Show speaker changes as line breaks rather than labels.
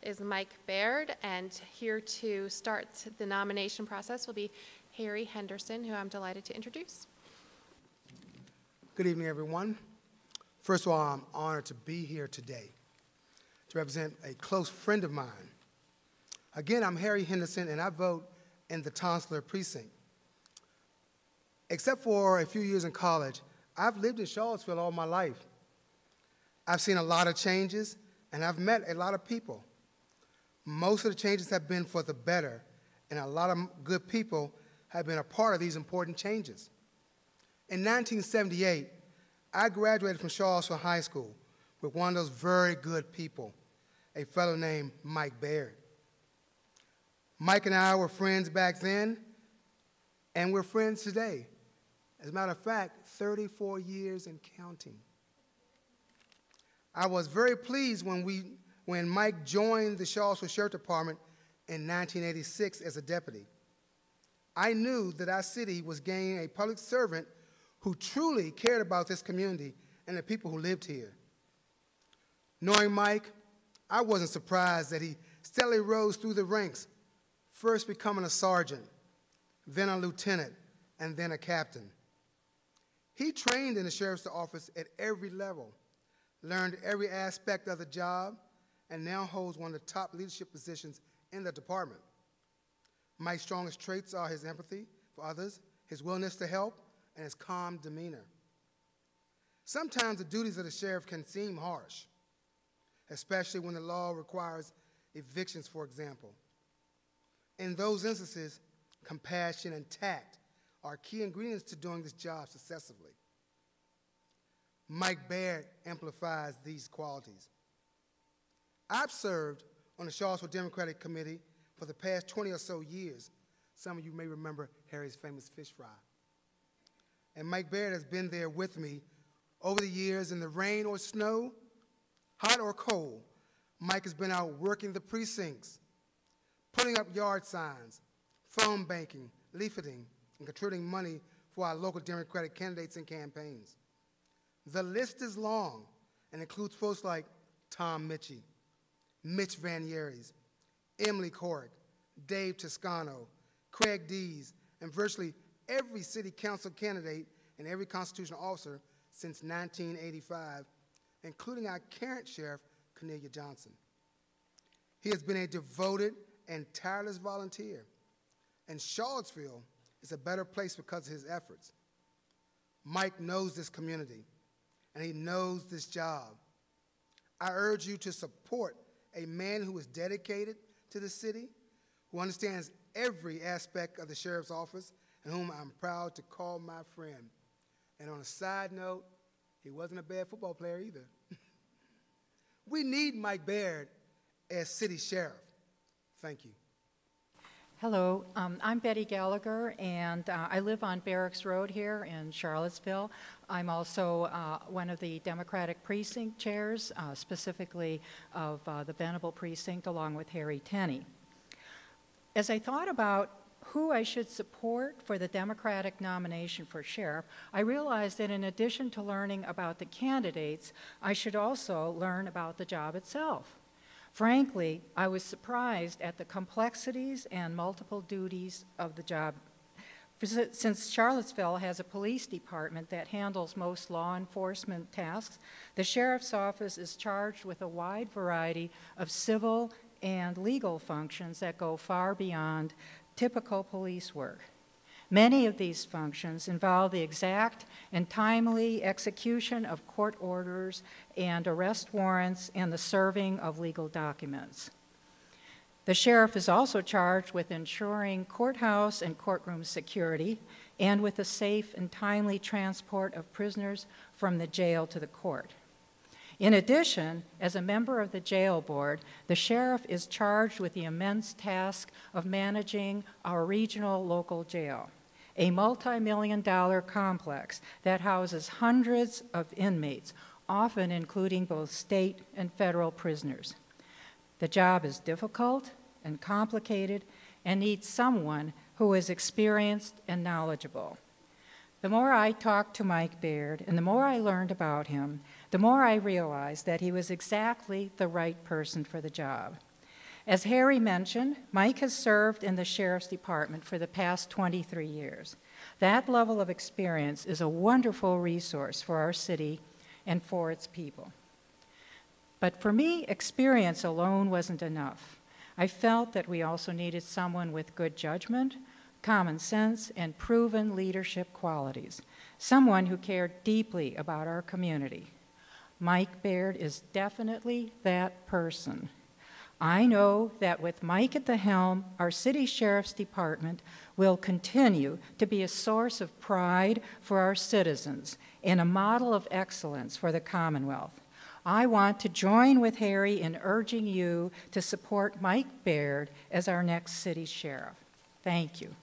is Mike Baird, and here to start the nomination process will be Harry Henderson, who I'm delighted to introduce.
Good evening, everyone. First of all, I'm honored to be here today to represent a close friend of mine. Again, I'm Harry Henderson, and I vote in the Tonsler precinct. Except for a few years in college, I've lived in Charlottesville all my life. I've seen a lot of changes, and I've met a lot of people. Most of the changes have been for the better, and a lot of good people have been a part of these important changes. In 1978, I graduated from Charlottesville High School with one of those very good people, a fellow named Mike Baird. Mike and I were friends back then, and we're friends today. As a matter of fact, 34 years and counting. I was very pleased when Mike joined the Charlottesville Sheriff Department in 1986 as a deputy. I knew that our city was gaining a public servant who truly cared about this community and the people who lived here. Knowing Mike, I wasn't surprised that he steadily rose through the ranks, first becoming a sergeant, then a lieutenant, and then a captain. He trained in the sheriff's office at every level, learned every aspect of the job, and now holds one of the top leadership positions in the department. Mike's strongest traits are his empathy for others, his willingness to help, and his calm demeanor. Sometimes the duties of the sheriff can seem harsh, especially when the law requires evictions, for example. In those instances, compassion and tact are key ingredients to doing this job successfully. Mike Baird amplifies these qualities. I've served on the Charlottesville Democratic Committee for the past 20 or so years. Some of you may remember Harry's famous fish fry. And Mike Baird has been there with me over the years in the rain or snow, hot or cold. Mike has been out working the precincts, putting up yard signs, phone banking, leafleting, and contributing money for our local Democratic candidates and campaigns. The list is long and includes folks like Tom Mitchie, Mitch Van Yeries, Emily Corrick, Dave Toscano, Craig Dees, and virtually every city council candidate and every constitutional officer since 1985, including our current sheriff, Cornelia Johnson. He has been a devoted and tireless volunteer, and Charlottesville is a better place because of his efforts. Mike knows this community, and he knows this job. I urge you to support a man who is dedicated to the city, who understands every aspect of the sheriff's office, and whom I'm proud to call my friend. And on a side note, he wasn't a bad football player either. We need Mike Baird as city sheriff. Thank you.
Hello, I'm Betty Gallagher, and I live on Barracks Road here in Charlottesville. I'm also one of the Democratic precinct chairs, specifically of the Venable precinct, along with Harry Tenney. As I thought about who I should support for the Democratic nomination for sheriff, I realized that in addition to learning about the candidates, I should also learn about the job itself. Frankly, I was surprised at the complexities and multiple duties of the job. Since Charlottesville has a police department that handles most law enforcement tasks, the sheriff's office is charged with a wide variety of civil and legal functions that go far beyond typical police work. Many of these functions involve the exact and timely execution of court orders and arrest warrants and the serving of legal documents. The sheriff is also charged with ensuring courthouse and courtroom security and with the safe and timely transport of prisoners from the jail to the court. In addition, as a member of the jail board, the sheriff is charged with the immense task of managing our regional local jail, a multi-million-dollar complex that houses hundreds of inmates, often including both state and federal prisoners. The job is difficult and complicated and needs someone who is experienced and knowledgeable. The more I talked to Mike Baird and the more I learned about him, the more I realized that he was exactly the right person for the job. As Harry mentioned, Mike has served in the Sheriff's Department for the past 23 years. That level of experience is a wonderful resource for our city and for its people. But for me, experience alone wasn't enough. I felt that we also needed someone with good judgment, common sense, and proven leadership qualities, someone who cared deeply about our community. Mike Baird is definitely that person. I know that with Mike at the helm, our city sheriff's department will continue to be a source of pride for our citizens and a model of excellence for the Commonwealth. I want to join with Harry in urging you to support Mike Baird as our next city sheriff. Thank you.